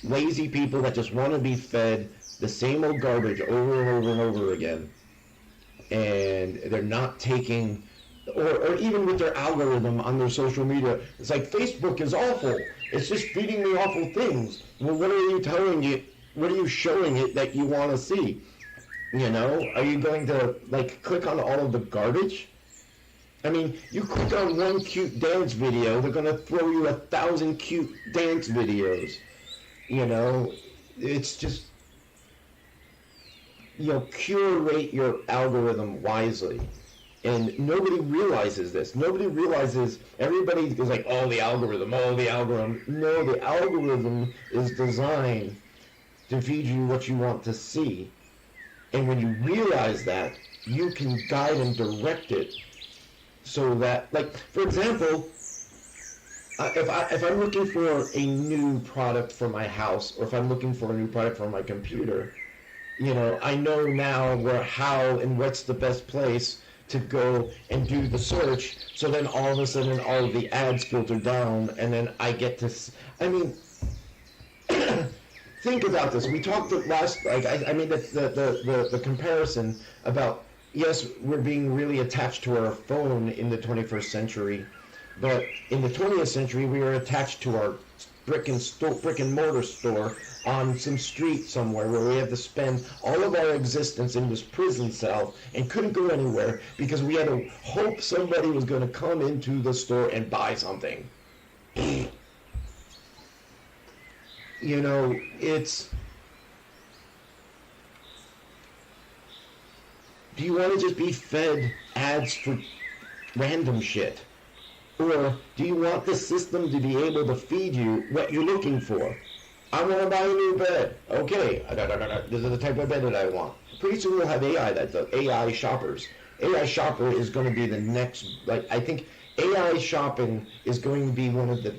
Lazy people that just want to be fed the same old garbage over and over and over again. And they're not taking, or even with their algorithm on their social media, it's like Facebook is awful. It's just feeding me awful things. Well, what are you telling you? What are you showing it that you want to see? You know, are you going to like click on all of the garbage? I mean, you click on one cute dance video, they're going to throw you 1,000 cute dance videos. You know, it's just, you know, curate your algorithm wisely. And nobody realizes this. Nobody realizes, everybody is like, oh, the algorithm, oh, the algorithm. No, the algorithm is designed to feed you what you want to see. And when you realize that, you can guide and direct it so that, like, for example, if I'm looking for a new product for my house, or if I'm looking for a new product for my computer, you know, I know now how and what's the best place to go and do the search. So then all of a sudden, all of the ads filter down, and then I get to. I mean, think about this. We talked last, like I made the comparison about, yes, we're being really attached to our phone in the 21st century, but in the 20th century we were attached to our brick and mortar store on some street somewhere where we had to spend all of our existence in this prison cell and couldn't go anywhere because we had to hope somebody was going to come into the store and buy something. You know, it's... Do you want to just be fed ads for random shit? Or do you want the system to be able to feed you what you're looking for? I want to buy a new bed. Okay, this is the type of bed that I want. Pretty soon we'll have AI that does, AI shoppers. AI shopper is going to be the next, like, I think AI shopping is going to be one of the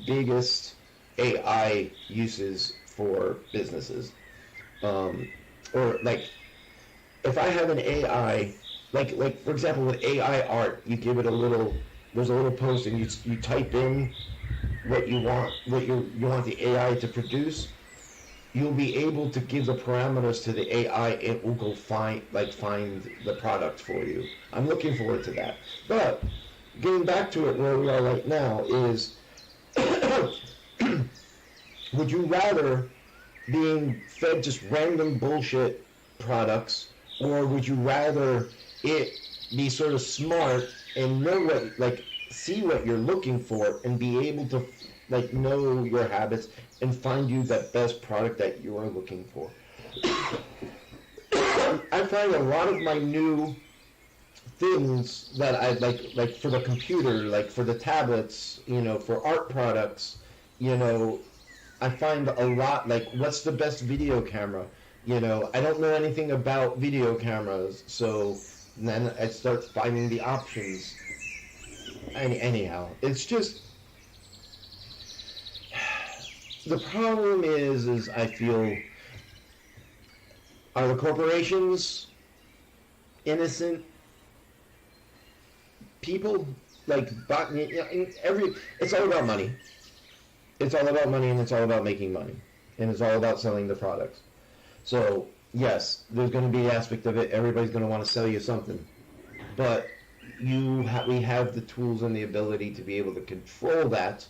biggest AI uses for businesses. Or like, if I have an AI, like for example with AI art, you give it a little, there's a little post and you type in what you want, you want the AI to produce. You'll be able to give the parameters to the AI and it will go find the product for you. I'm looking forward to that. But getting back to it where we are right now is, would you rather being fed just random bullshit products, or would you rather it be sort of smart and know what, like, see what you're looking for and be able to, like, know your habits and find you that best product that you are looking for? I find a lot of my new things that I like for the computer, like for the tablets, you know, for art products, you know, I find a lot, like, what's the best video camera? You know, I don't know anything about video cameras, so then I start finding the options. Anyhow, it's just, the problem is I feel, are the corporations innocent people? Like, it's all about money. It's all about money, and it's all about making money, and it's all about selling the products. So yes, there's going to be an aspect of it. Everybody's going to want to sell you something, but we have the tools and the ability to be able to control that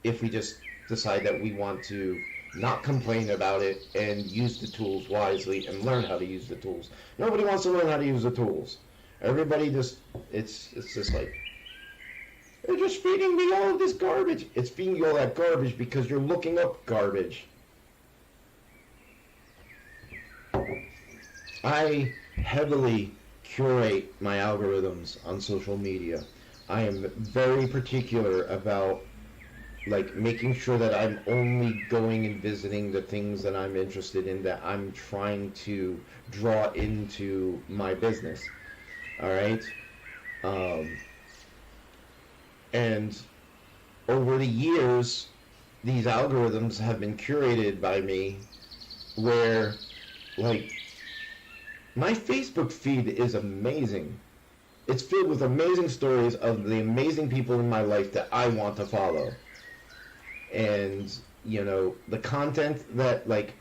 if we just decide that we want to not complain about it and use the tools wisely and learn how to use the tools. Nobody wants to learn how to use the tools. Everybody just, it's just like, they're just feeding me all of this garbage. It's feeding you all that garbage because you're looking up garbage. I heavily curate my algorithms on social media. I am very particular about, like, making sure that I'm only going and visiting the things that I'm interested in, that I'm trying to draw into my business. All right? And over the years, these algorithms have been curated by me where, like, my Facebook feed is amazing. It's filled with amazing stories of the amazing people in my life that I want to follow. And, the content that, like,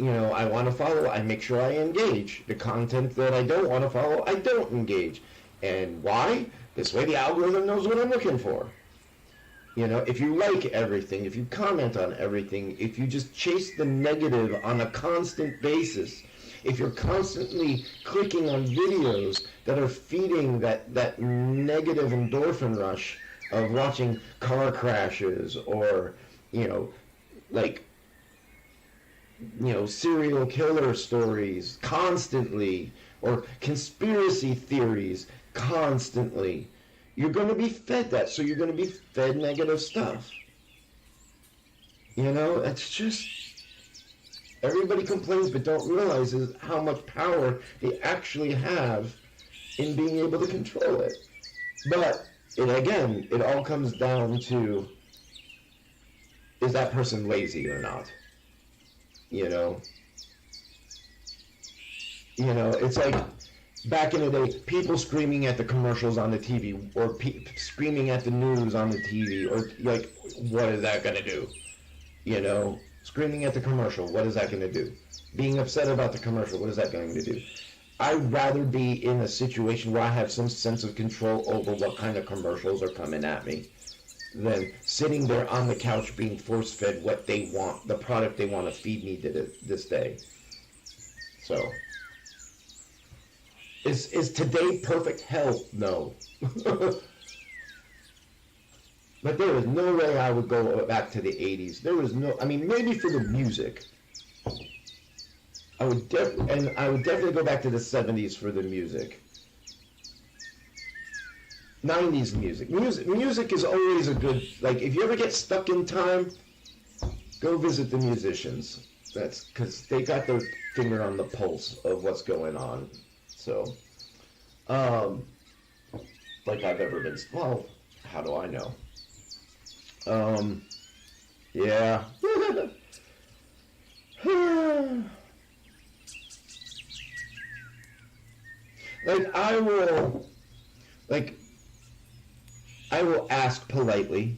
I want to follow, I make sure I engage. The content that I don't want to follow, I don't engage. And why? This way the algorithm knows what I'm looking for. If you like everything, if you comment on everything, if you just chase the negative on a constant basis, if you're constantly clicking on videos that are feeding that negative endorphin rush of watching car crashes or, like, serial killer stories constantly or conspiracy theories constantly, you're going to be fed that. So you're going to be fed negative stuff. It's just, everybody complains but don't realize is how much power they actually have in being able to control it. But it all comes down to, is that person lazy or not? It's like back in the day, people screaming at the commercials on the TV, or screaming at the news on the TV, or like, what is that going to do? Screaming at the commercial, what is that going to do? Being upset about the commercial, what is that going to do? I'd rather be in a situation where I have some sense of control over what kind of commercials are coming at me than sitting there on the couch being force-fed what they want, the product they want to feed me this day. So, is today perfect? Hell, no. But there is no way I would go back to the 80s. There was no, maybe for the music. I would definitely go back to the 70s for the music. 90s music. Music is always a good, like, if you ever get stuck in time, go visit the musicians. That's because they got their finger on the pulse of what's going on. So, like I've ever been, well, how do I know? Yeah. I will ask politely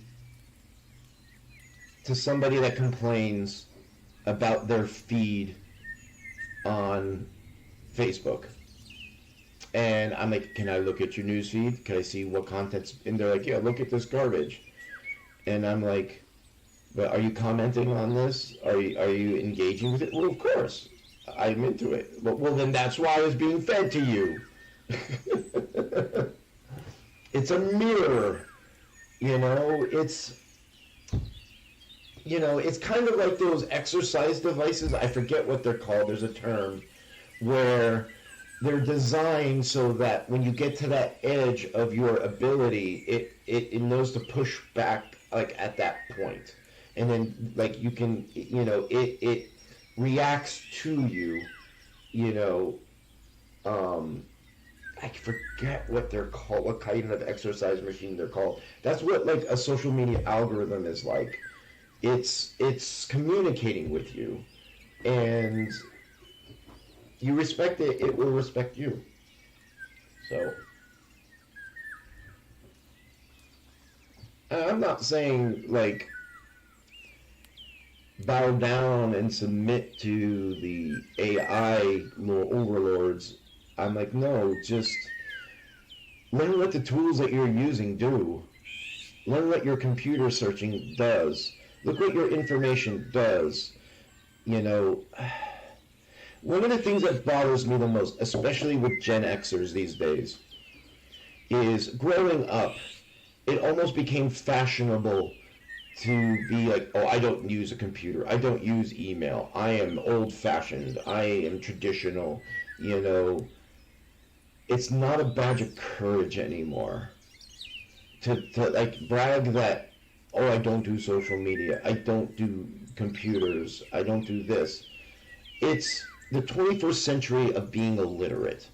to somebody that complains about their feed on Facebook. And I'm like, can I look at your news feed? Can I see what content's? And they're like, yeah, look at this garbage. And I'm like, but are you commenting on this? Are you engaging with it? Well, of course, I'm into it. Well, then that's why it's being fed to you. It's a mirror, it's kind of like those exercise devices. I forget what they're called. There's a term where they're designed so that when you get to that edge of your ability, it knows to push back, like, at that point. And then, like, you can, it reacts to you, I forget what they're called, what kind of exercise machine they're called. That's what, like, a social media algorithm is like. It's communicating with you, and you respect it, it will respect you. So, I'm not saying, like, bow down and submit to the AI overlords. I'm like, no, just learn what the tools that you're using do. Learn what your computer searching does. Look what your information does. One of the things that bothers me the most, especially with Gen Xers these days, is growing up, it almost became fashionable to be like, oh, I don't use a computer. I don't use email. I am old-fashioned. I am traditional. It's not a badge of courage anymore to like brag that, oh, I don't do social media, I don't do computers, I don't do this. It's the 21st century of being illiterate.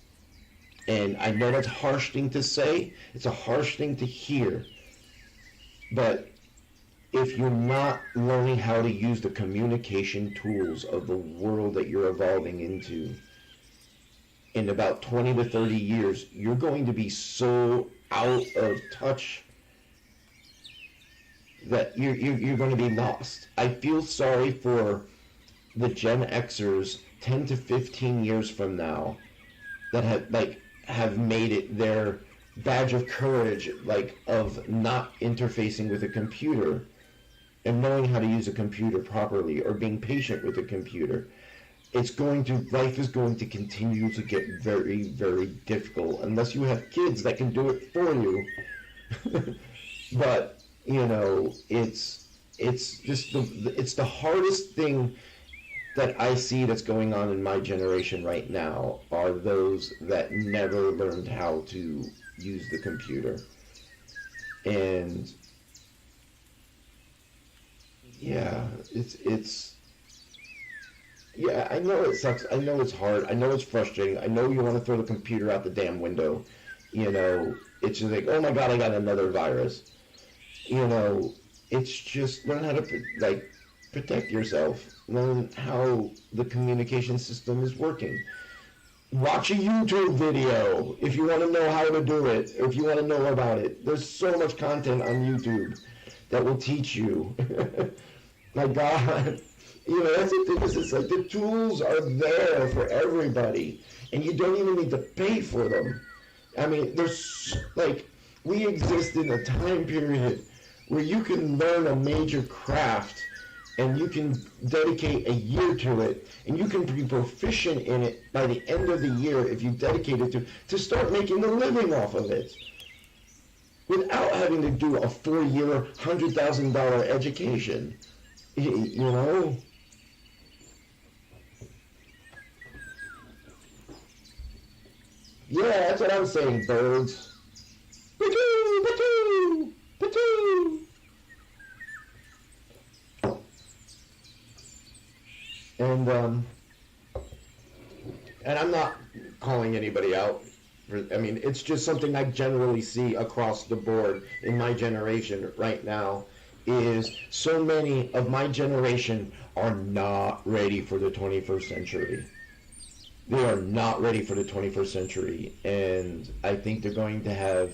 And I know that's a harsh thing to say, it's a harsh thing to hear, but if you're not learning how to use the communication tools of the world that you're evolving into, in about 20 to 30 years, you're going to be so out of touch that you're going to be lost. I feel sorry for the Gen Xers 10 to 15 years from now that have made it their badge of courage, like, of not interfacing with a computer and knowing how to use a computer properly, or being patient with a computer. Life is going to continue to get very, very difficult unless you have kids that can do it for you. But, it's the hardest thing that I see that's going on in my generation right now are those that never learned how to use the computer. And yeah, yeah, I know it sucks. I know it's hard. I know it's frustrating. I know you want to throw the computer out the damn window. It's just like, oh my God, I got another virus. It's just learn how to protect yourself. Learn how the communication system is working. Watch a YouTube video if you want to know how to do it, if you want to know about it. There's so much content on YouTube that will teach you. My God. That's the thing, is it's like the tools are there for everybody, and you don't even need to pay for them. I mean, we exist in a time period where you can learn a major craft, and you can dedicate a year to it, and you can be proficient in it by the end of the year if you dedicate it to start making a living off of it, without having to do a 4-year, $100,000 education. Yeah, that's what I'm saying, birds. Patoo, patoo, patoo. And I'm not calling anybody out. It's just something I generally see across the board in my generation right now, is so many of my generation are not ready for the 21st century. They are not ready for the 21st century, and I think they're going to have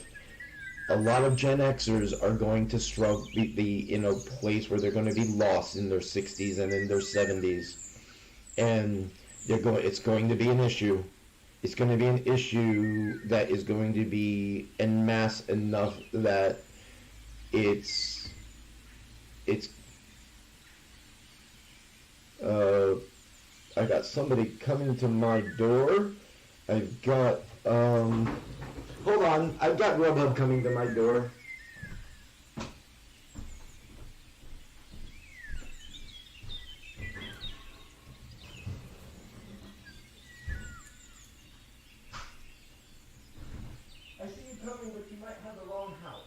a lot of Gen Xers are going to struggle, be in a place where they're going to be lost in their 60s and in their 70s, and it's going to be an issue. It's going to be an issue that is going to be en masse enough that I got somebody coming to my door. I've got, hold on, I've got Grubhub coming to my door. I see you coming, but you might have the wrong house.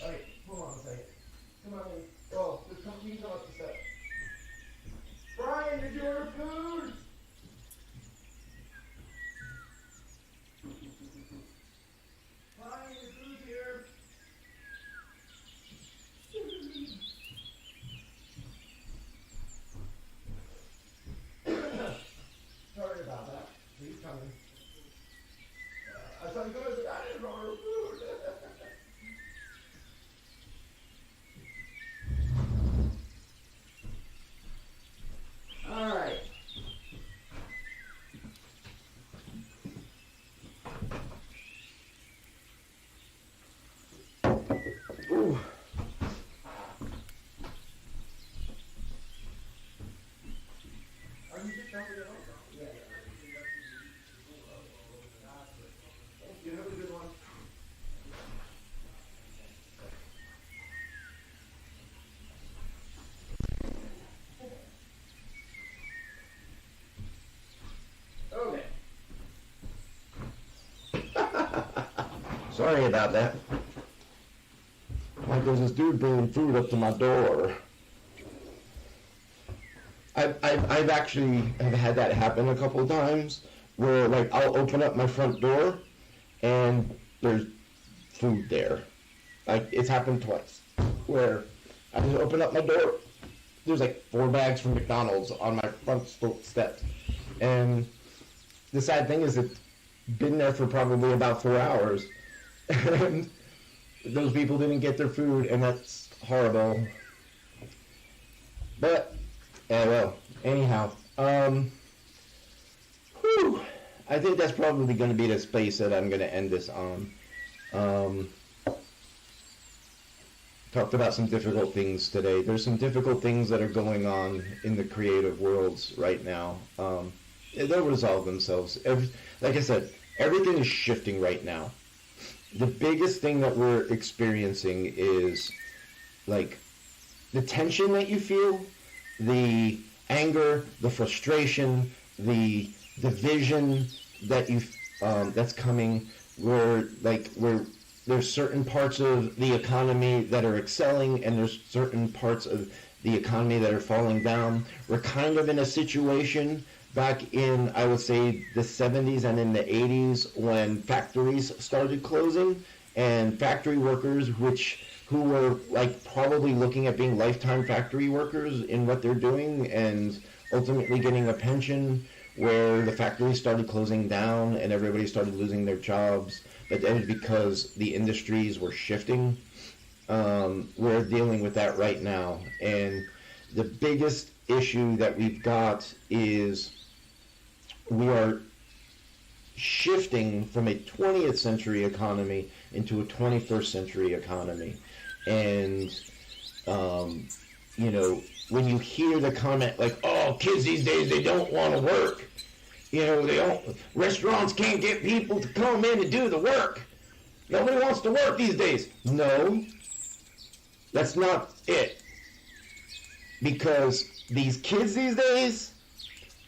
Alright, hold on a second. Come on in. Oh, you come up the steps. Brian, did you order food? Brian, your food's here. Sorry about that. He's coming. I thought you guys I didn't order food. All right. Ooh. Are you just jumping it over? Yeah. Thank you. Have a good one. Okay. Sorry about that. Like, there's this dude bringing food up to my door. I've actually have had that happen a couple of times, where like I'll open up my front door and there's food there. Like, it's happened twice, where I just open up my door there's like 4 bags from McDonald's on my front step. And the sad thing is it's been there for probably about 4 hours. And those people didn't get their food, and that's horrible. But, well, anyhow, I think that's probably going to be the space that I'm going to end this on. Talked about some difficult things today. There's some difficult things that are going on in the creative worlds right now. They'll resolve themselves. Like I said, everything is shifting right now. The biggest thing that we're experiencing is like the tension that you feel, the anger, the frustration, the division that that's coming, where there's certain parts of the economy that are excelling and there's certain parts of the economy that are falling down. We're kind of in a situation back in, I would say, the 70s and in the 80s when factories started closing, and factory workers who were like probably looking at being lifetime factory workers in what they're doing and ultimately getting a pension, where the factories started closing down and everybody started losing their jobs. But that was because the industries were shifting. We're dealing with that right now. And the biggest issue that we've got is we are shifting from a 20th century economy into a 21st century economy. And, when you hear the comment like, oh, kids these days, they don't want to work. Restaurants can't get people to come in and do the work. Nobody wants to work these days. No, that's not it. Because these kids these days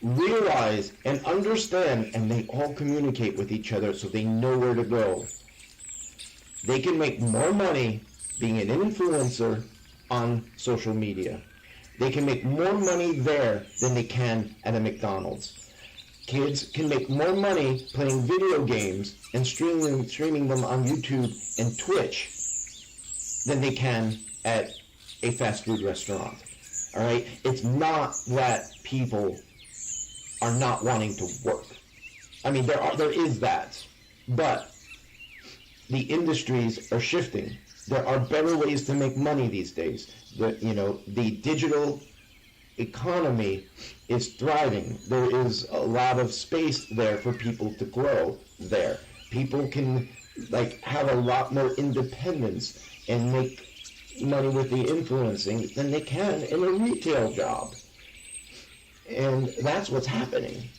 realize and understand, and they all communicate with each other so they know where to go. They can make more money being an influencer on social media. They can make more money there than they can at a McDonald's. Kids can make more money playing video games and streaming them on YouTube and Twitch than they can at a fast food restaurant. All right? It's not that people are not wanting to work. I mean, there is that, but the industries are shifting. There are better ways to make money these days. The digital economy is thriving. There is a lot of space there for people to grow there. People can have a lot more independence and make money with the influencing than they can in a retail job. And that's what's happening.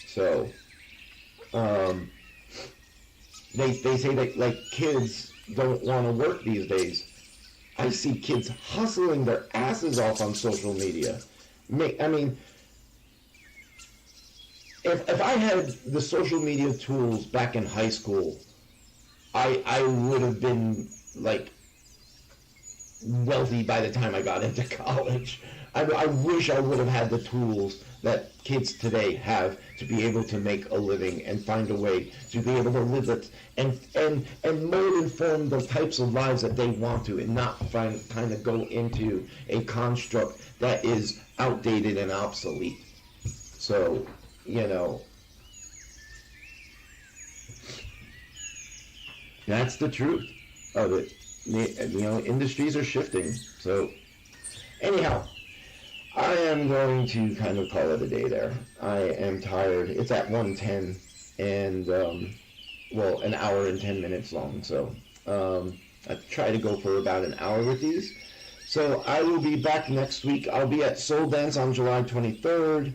So, they say that kids don't want to work these days. I see kids hustling their asses off on social media. I mean, if I had the social media tools back in high school, I would have been wealthy by the time I got into college. I wish I would have had the tools that kids today have to be able to make a living and find a way to be able to live it and mold and form the types of lives that they want to, and not kind of go into a construct that is outdated and obsolete. So, that's the truth of it. Industries are shifting. So, anyhow, I am going to kind of call it a day there. I am tired. It's at 1:10 and, an hour and 10 minutes long. So, I try to go for about an hour with these. So, I will be back next week. I'll be at Soul Dance on July 23rd.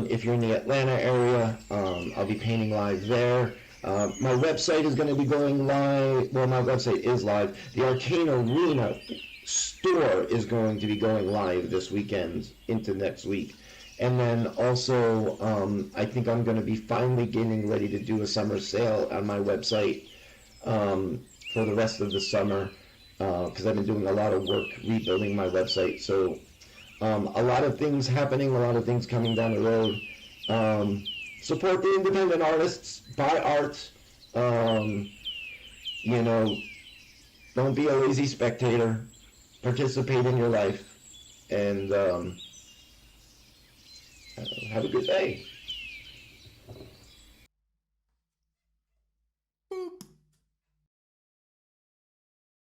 If you're in the Atlanta area, I'll be painting live there. My website is going to be going live. Well, my website is live. The Arcane Arena store is going to be going live this weekend into next week. And then also, I think I'm going to be finally getting ready to do a summer sale on my website for the rest of the summer, because I've been doing a lot of work rebuilding my website. So a lot of things happening, a lot of things coming down the road. Support the independent artists, buy art, don't be a lazy spectator. Participate in your life. and have a good day.